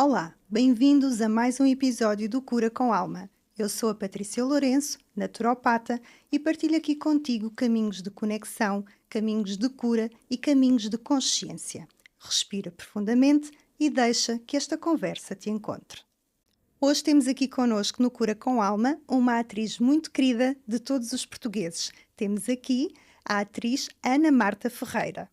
Olá, bem-vindos a mais um episódio do Cura com Alma. Eu sou a Patrícia Lourenço, naturopata, e partilho aqui contigo caminhos de conexão, caminhos de cura e caminhos de consciência. Respira profundamente e deixa que esta conversa te encontre. Hoje temos aqui connosco no Cura com Alma uma atriz muito querida de todos os portugueses. Temos aqui a atriz Ana Marta Ferreira.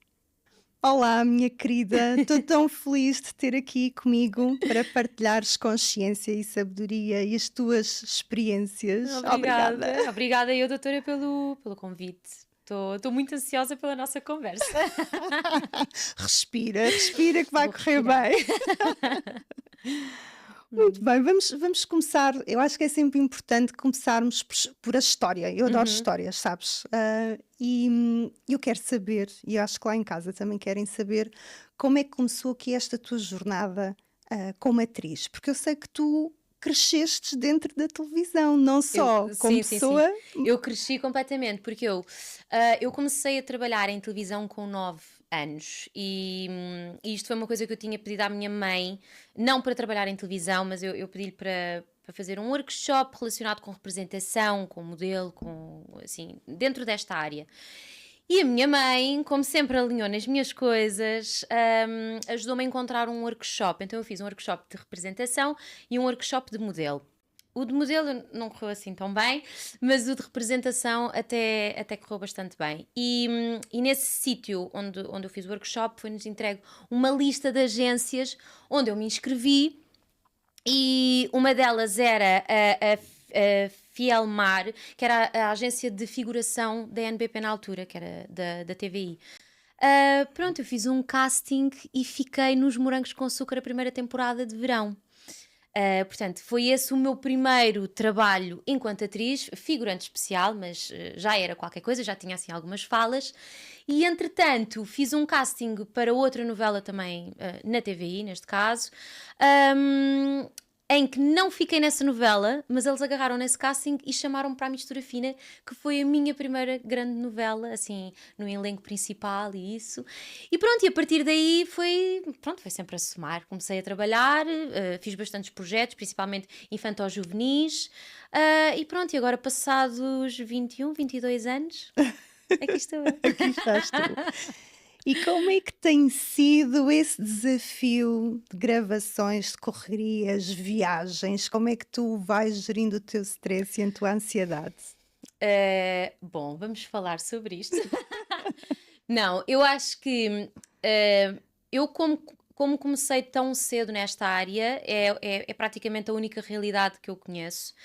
Olá, minha querida, estou tão feliz de ter aqui comigo para partilhares consciência e sabedoria e as tuas experiências. Obrigada. Obrigada eu, doutora, pelo convite. Estou muito ansiosa pela nossa conversa. Respira, respira que vai Vou correr respirar. bem. Muito bem, vamos começar. Eu acho que é sempre importante começarmos por a história. Eu adoro Uhum. histórias, sabes? Eu quero saber, e eu acho que lá em casa também querem saber, como é que começou aqui esta tua jornada como atriz? Porque eu sei que tu cresceste dentro da televisão, não só como Sim, sim, sim. pessoa. Eu cresci completamente, porque eu comecei a trabalhar em televisão com 9 anos e isto foi uma coisa que eu tinha pedido à minha mãe, não para trabalhar em televisão, mas eu pedi-lhe para fazer um workshop relacionado com representação, com modelo, assim, dentro desta área. E a minha mãe, como sempre alinhou nas minhas coisas, ajudou-me a encontrar um workshop. Então eu fiz um workshop de representação e um workshop de modelo. O de modelo não correu assim tão bem, mas o de representação até correu bastante bem. E nesse sítio onde eu fiz o workshop foi-nos entregue uma lista de agências onde eu me inscrevi e uma delas era a Fielmar, que era a agência de figuração da NBP na altura, que era da TVI. Pronto, eu fiz um casting e fiquei nos Morangos com Açúcar a primeira temporada de verão. Portanto, foi esse o meu primeiro trabalho enquanto atriz, figurante especial, mas já era qualquer coisa, já tinha assim algumas falas. E entretanto, fiz um casting para outra novela também na TVI, neste caso, em que não fiquei nessa novela, mas eles agarraram nesse casting e chamaram-me para a Mistura Fina, que foi a minha primeira grande novela, assim, no elenco principal e isso. E pronto, e a partir daí foi sempre a somar. Comecei a trabalhar, fiz bastantes projetos, principalmente infanto-juvenis, e pronto, e agora passados 21, 22 anos, aqui estou eu. Aqui estás tu. E como é que tem sido esse desafio de gravações, de correrias, viagens? Como é que tu vais gerindo o teu stress e a tua ansiedade? Bom, vamos falar sobre isto. Não, eu acho que eu como comecei tão cedo nesta área, é praticamente a única realidade que eu conheço.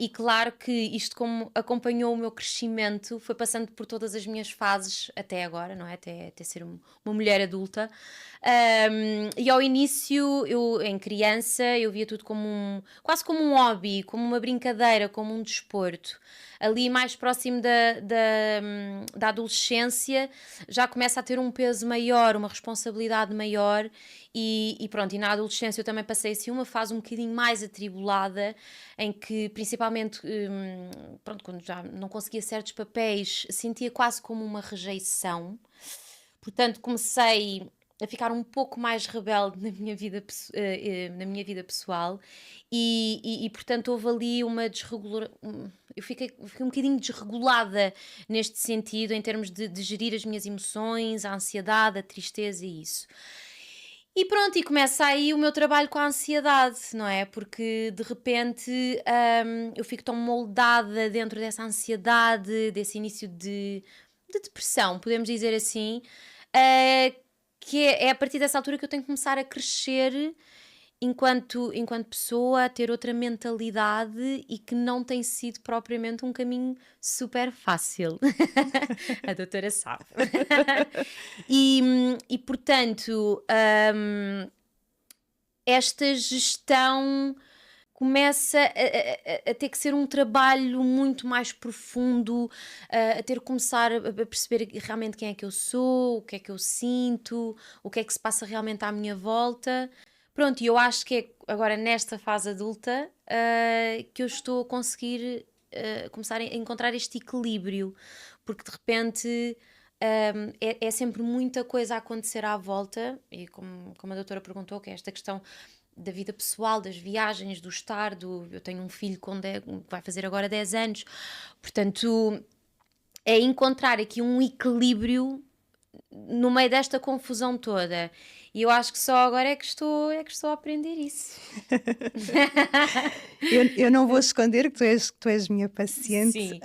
E claro que isto, como acompanhou o meu crescimento, foi passando por todas as minhas fases até agora, não é? Até ser uma mulher adulta. E ao início, eu em criança, eu via tudo quase como um hobby, como uma brincadeira, como um desporto. Ali mais próximo da adolescência, já começa a ter um peso maior, uma responsabilidade maior e pronto, e na adolescência eu também passei assim uma fase um bocadinho mais atribulada, em que principalmente, pronto, quando já não conseguia certos papéis, sentia quase como uma rejeição. Portanto, comecei a ficar um pouco mais rebelde na minha vida pessoal portanto, houve ali uma eu fiquei um bocadinho desregulada neste sentido, em termos de gerir as minhas emoções, a ansiedade, a tristeza e isso. E pronto, e começa aí o meu trabalho com a ansiedade, não é? Porque de repente eu fico tão moldada dentro dessa ansiedade, desse início de depressão, podemos dizer assim, ah, que é a partir dessa altura que eu tenho que começar a crescer enquanto pessoa, a ter outra mentalidade e que não tem sido propriamente um caminho super fácil. A doutora sabe. Portanto, esta gestão começa a ter que ser um trabalho muito mais profundo, a ter que começar a perceber realmente quem é que eu sou, o que é que eu sinto, o que é que se passa realmente à minha volta. Pronto, e eu acho que é agora nesta fase adulta que eu estou a conseguir começar a encontrar este equilíbrio, porque de repente é sempre muita coisa a acontecer à volta, e como a doutora perguntou, que é esta questão da vida pessoal, das viagens, do estar, eu tenho um filho que vai fazer agora 10 anos, portanto, é encontrar aqui um equilíbrio no meio desta confusão toda. E eu acho que só agora é que estou a aprender isso. Eu não vou esconder que tu és minha paciente, Sim.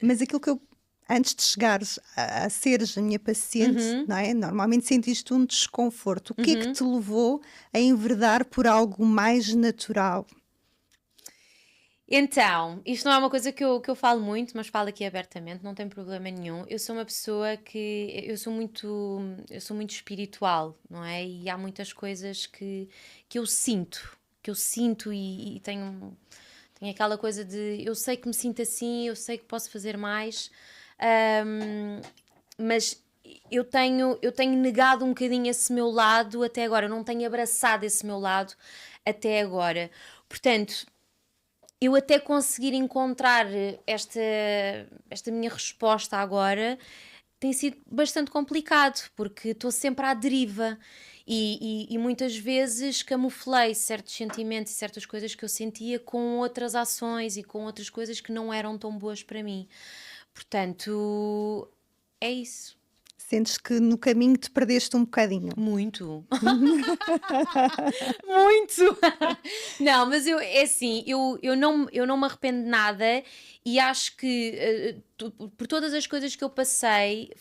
mas aquilo que eu, antes de chegares a seres a minha paciente, não é? Normalmente sentiste um desconforto. O que é que te levou a enverdar por algo mais natural? Então, isto não é uma coisa que eu falo muito, mas falo aqui abertamente, não tem problema nenhum. Eu sou uma pessoa que eu sou muito espiritual, não é? E há muitas coisas que eu sinto e tenho aquela coisa de eu sei que me sinto assim, eu sei que posso fazer mais, mas eu tenho negado um bocadinho esse meu lado até agora, eu não tenho abraçado esse meu lado até agora. Portanto, eu até conseguir encontrar esta minha resposta agora tem sido bastante complicado, porque estou sempre à deriva e muitas vezes camuflei certos sentimentos e certas coisas que eu sentia com outras ações e com outras coisas que não eram tão boas para mim. Portanto, é isso. Sentes que no caminho te perdeste um bocadinho? Muito. Muito! Não, mas é assim, eu não me arrependo de nada e acho que por todas as coisas que eu passei,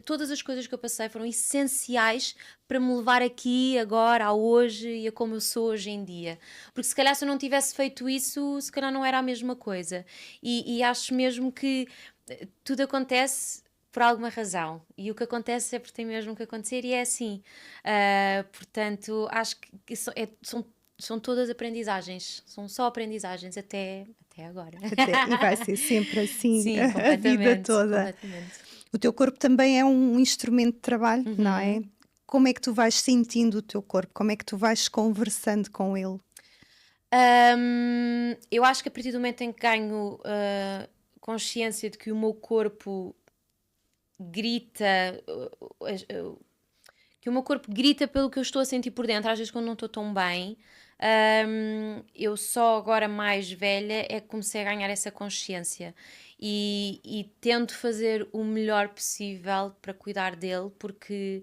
todas as coisas que eu passei foram essenciais para me levar aqui, agora, a hoje e a como eu sou hoje em dia. Porque se calhar se eu não tivesse feito isso, se calhar não era a mesma coisa. E acho mesmo que tudo acontece por alguma razão. E o que acontece é porque tem mesmo que acontecer e é assim. Portanto, acho que são todas aprendizagens. São só aprendizagens até agora. E vai ser sempre assim Sim, a vida completamente, toda. completamente. O teu corpo também é um instrumento de trabalho, não é? Como é que tu vais sentindo o teu corpo? Como é que tu vais conversando com ele? Eu acho que a partir do momento em que ganho consciência de que o meu corpo grita, que o meu corpo grita pelo que eu estou a sentir por dentro, às vezes quando não estou tão bem, eu só agora mais velha é que comecei a ganhar essa consciência e tento fazer o melhor possível para cuidar dele, porque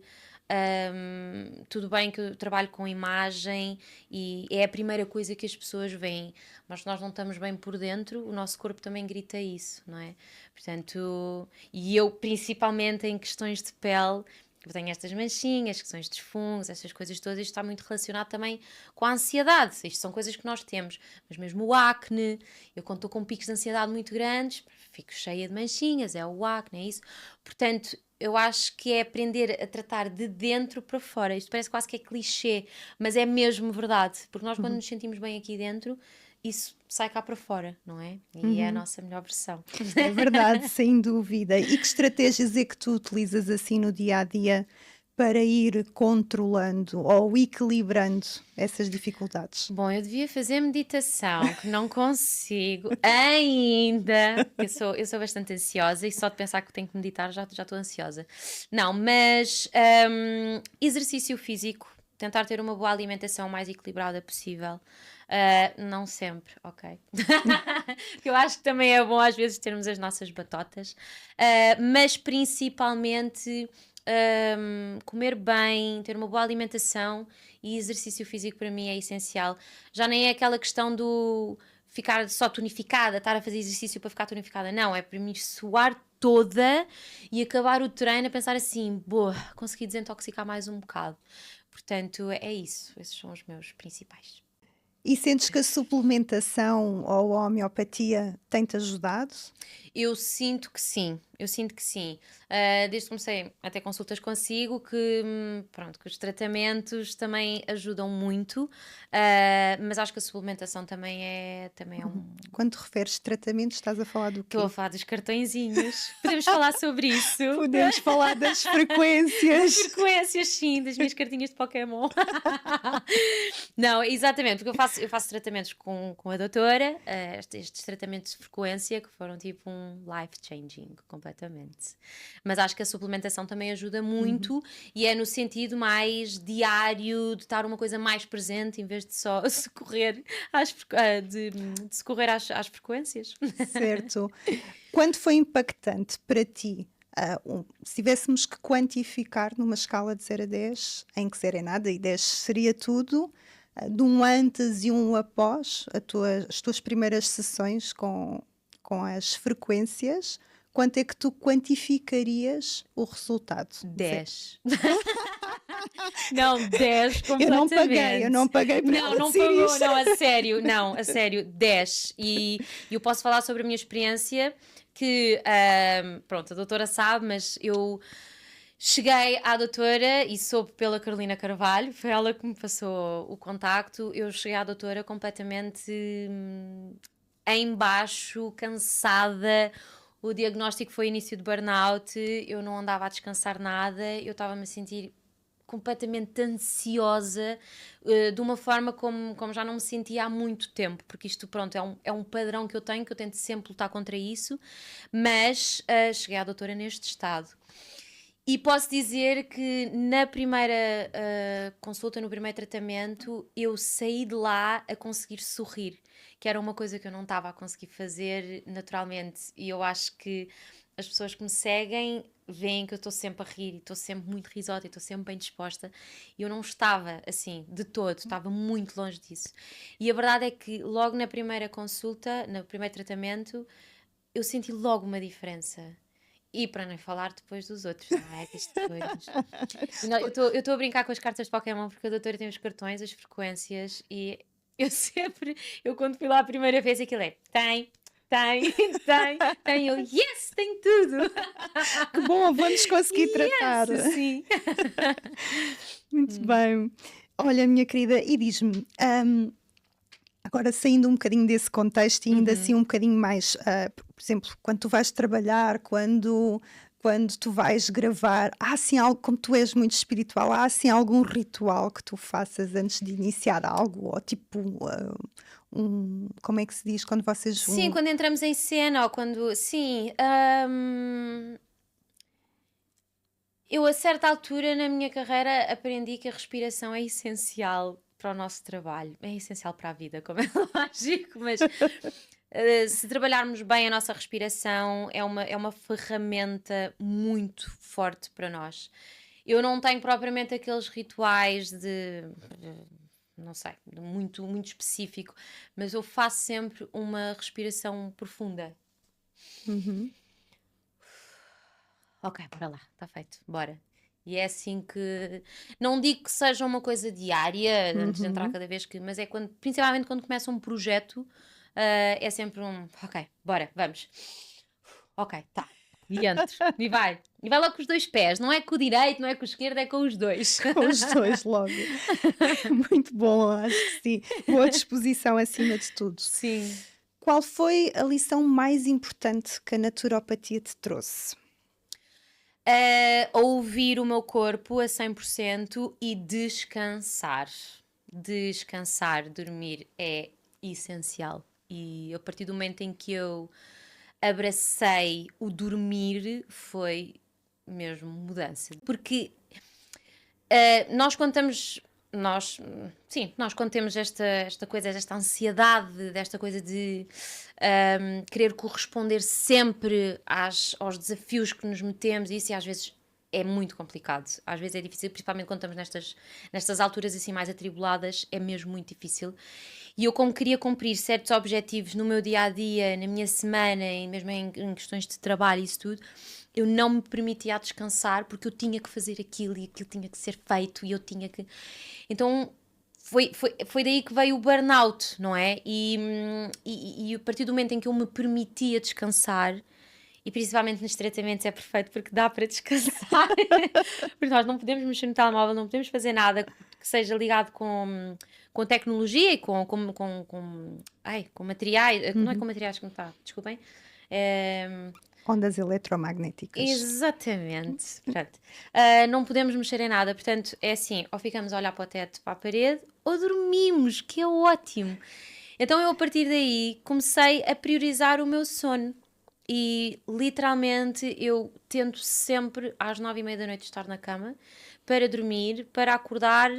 tudo bem que eu trabalho com imagem e é a primeira coisa que as pessoas veem, mas se nós não estamos bem por dentro, o nosso corpo também grita isso, não é? Portanto, e eu principalmente em questões de pele, eu tenho estas manchinhas, questões de fungos, estas coisas todas, isto está muito relacionado também com a ansiedade. Isto são coisas que nós temos, mas mesmo o acne, eu quando estou com picos de ansiedade muito grandes, fico cheia de manchinhas, é o acne, é isso. Portanto, eu acho que é aprender a tratar de dentro para fora. Isto parece quase que é clichê, mas é mesmo verdade, porque nós quando nos sentimos bem aqui dentro, isso sai cá para fora, não é? E é a nossa melhor versão. É verdade, sem dúvida. E que estratégias é que tu utilizas assim no dia a dia para ir controlando ou equilibrando essas dificuldades? Bom, eu devia fazer meditação, que não consigo ainda. Eu sou bastante ansiosa e só de pensar que tenho que meditar já estou ansiosa. Não, mas exercício físico, tentar ter uma boa alimentação o mais equilibrada possível. Não sempre, ok. Eu acho que também é bom às vezes termos as nossas batotas, mas principalmente comer bem, ter uma boa alimentação e exercício físico para mim é essencial. Já nem é aquela questão do ficar só tonificada, estar a fazer exercício para ficar tonificada. Não, é para mim suar toda e acabar o treino a pensar assim, boa, consegui desintoxicar mais um bocado. Portanto, é isso. Esses são os meus principais. E sentes que a suplementação ou a homeopatia tem-te ajudado? Eu sinto que sim, eu sinto que sim. Desde que comecei a ter consultas consigo, pronto, que os tratamentos também ajudam muito, mas acho que a suplementação também é um. Quando te referes tratamento, estás a falar do quê? Estou a falar dos cartõezinhos. Podemos falar sobre isso? Podemos falar das frequências. Frequências, sim, das minhas cartinhas de Pokémon. Não, exatamente, porque eu faço tratamentos com a doutora, estes tratamentos de frequência que foram tipo um life-changing completamente. completamente. Mas acho que a suplementação também ajuda muito e é no sentido mais diário, de estar uma coisa mais presente em vez de só socorrer de socorrer às frequências. Certo. Quando foi impactante para ti, se tivéssemos que quantificar numa escala de 0 a 10, em que 0 é nada e 10 seria tudo, de um antes e um após as tuas primeiras sessões com as frequências, quanto é que tu quantificarias o resultado? 10. Não, 10 Eu não paguei para Não, não dizer pagou, isto. não, a sério, 10. E eu posso falar sobre a minha experiência, que, pronto, a doutora sabe, mas eu cheguei à doutora e soube pela Carolina Carvalho, foi ela que me passou o contacto. Eu cheguei à doutora completamente em baixo, cansada. O diagnóstico foi início de burnout, eu não andava a descansar nada, eu estava-me a sentir completamente ansiosa, de uma forma como já não me sentia há muito tempo, porque isto, pronto, é um padrão que eu tenho, que eu tento sempre lutar contra isso, mas cheguei à doutora neste estado. E posso dizer que na primeira consulta, no primeiro tratamento, eu saí de lá a conseguir sorrir, que era uma coisa que eu não estava a conseguir fazer naturalmente. E eu acho que as pessoas que me seguem veem que eu estou sempre a rir e estou sempre muito risota e estou sempre bem disposta. E eu não estava assim, de todo, estava muito longe disso. E a verdade é que logo na primeira consulta, no primeiro tratamento, eu senti logo uma diferença. E para nem falar depois dos outros, não é? Disto depois. Não, eu estou a brincar com as cartas de Pokémon porque a doutora tem os cartões, as frequências e eu quando fui lá a primeira vez aquilo é, tem, eu, yes, tem tudo. Que bom, vamos conseguir tratar. Yes, sim. Muito bem. Olha, minha querida, e diz-me, agora saindo um bocadinho desse contexto e ainda assim um bocadinho mais, por exemplo, quando tu vais trabalhar, quando tu vais gravar, há assim algo, como tu és muito espiritual, há assim algum ritual que tu faças antes de iniciar algo? Ou tipo, como é que se diz quando vocês... Sim, quando entramos em cena ou quando... Sim, eu a certa altura na minha carreira aprendi que a respiração é essencial para o nosso trabalho. É essencial para a vida, como é lógico, mas se trabalharmos bem a nossa respiração é uma ferramenta muito forte para nós. Eu não tenho propriamente aqueles rituais de não sei, muito, muito específico, mas eu faço sempre uma respiração profunda. Ok, bora lá, está feito, bora. E é assim que. Não digo que seja uma coisa diária, antes de entrar cada vez que. Mas é quando, principalmente quando começa um projeto, é sempre um. Ok, bora, vamos. Ok, tá. E entro. E vai. E vai logo com os dois pés. Não é com o direito, não é com o esquerdo, é com os dois. Com os dois logo. Muito bom, acho que sim. Boa disposição acima de tudo. Sim. Qual foi a lição mais importante que a naturopatia te trouxe? Ouvir o meu corpo a 100% e descansar. Descansar, dormir é essencial. E a partir do momento em que eu abracei o dormir, foi mesmo mudança. Porque nós quando estamos... nós quando temos esta coisa, esta ansiedade, desta coisa de querer corresponder sempre aos desafios que nos metemos, isso e às vezes é muito complicado, às vezes é difícil, principalmente quando estamos nestas alturas assim mais atribuladas, é mesmo muito difícil. E eu, como queria cumprir certos objetivos no meu dia-a-dia, na minha semana, e mesmo em questões de trabalho e isso tudo, eu não me permitia descansar porque eu tinha que fazer aquilo e aquilo tinha que ser feito e eu tinha que... Então foi daí que veio o burnout, não é? E a partir do momento em que eu me permitia descansar, e principalmente nos tratamentos é perfeito porque dá para descansar, porque nós não podemos mexer no telemóvel, não podemos fazer nada que seja ligado com tecnologia e com materiais, não é com materiais que me está, desculpem. Ondas eletromagnéticas. Exatamente. Pronto. Não podemos mexer em nada, portanto é assim, ou ficamos a olhar para o teto, para a parede, ou dormimos, que é ótimo. Então eu a partir daí comecei a priorizar o meu sono e literalmente eu tento sempre às 9h30 estar na cama para dormir, para acordar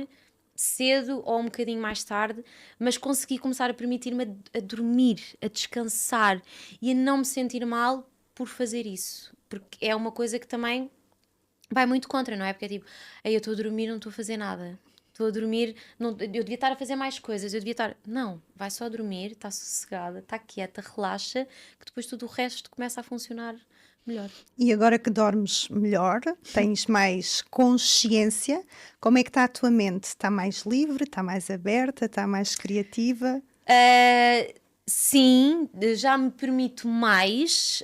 cedo ou um bocadinho mais tarde, mas consegui começar a permitir-me a dormir, a descansar e a não me sentir mal por fazer isso, porque é uma coisa que também vai muito contra, não é? Porque é tipo, aí eu estou a dormir, não estou a fazer nada. Estou a dormir, não, eu devia estar a fazer mais coisas, eu devia estar... Não, vai só dormir, está sossegada, está quieta, relaxa, que depois tudo o resto começa a funcionar melhor. E agora que dormes melhor, tens mais consciência, como é que está a tua mente? Está mais livre, está mais aberta, está mais criativa? Sim, já me permito mais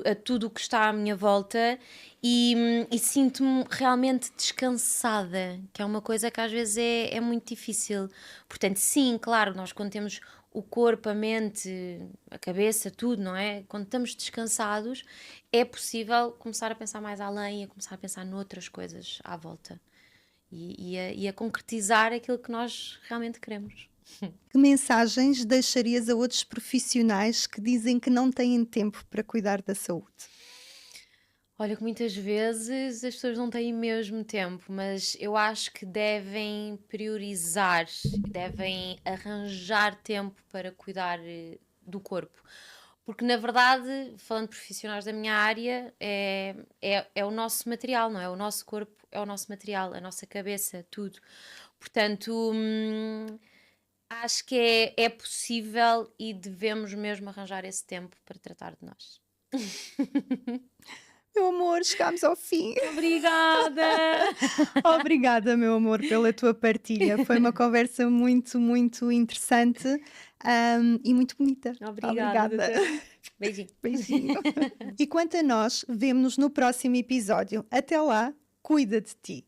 a tudo o que está à minha volta e sinto-me realmente descansada, que é uma coisa que às vezes é muito difícil. Portanto, sim, claro, nós quando temos o corpo, a mente, a cabeça, tudo, não é? Quando estamos descansados, é possível começar a pensar mais além e a começar a pensar noutras coisas à volta e a concretizar aquilo que nós realmente queremos. Que mensagens deixarias a outros profissionais que dizem que não têm tempo para cuidar da saúde? Olha que muitas vezes as pessoas não têm mesmo tempo, mas eu acho que devem priorizar, devem arranjar tempo para cuidar do corpo. Porque, na verdade, falando de profissionais da minha área, é o nosso material, não é? O nosso corpo é o nosso material, a nossa cabeça, tudo. Portanto, acho que é possível e devemos mesmo arranjar esse tempo para tratar de nós. Meu amor, chegámos ao fim. Obrigada! Obrigada, meu amor, pela tua partilha. Foi uma conversa muito, muito interessante, e muito bonita. Obrigada, doutora. Beijinho. Beijinho. E quanto a nós, vemo-nos no próximo episódio. Até lá, cuida de ti.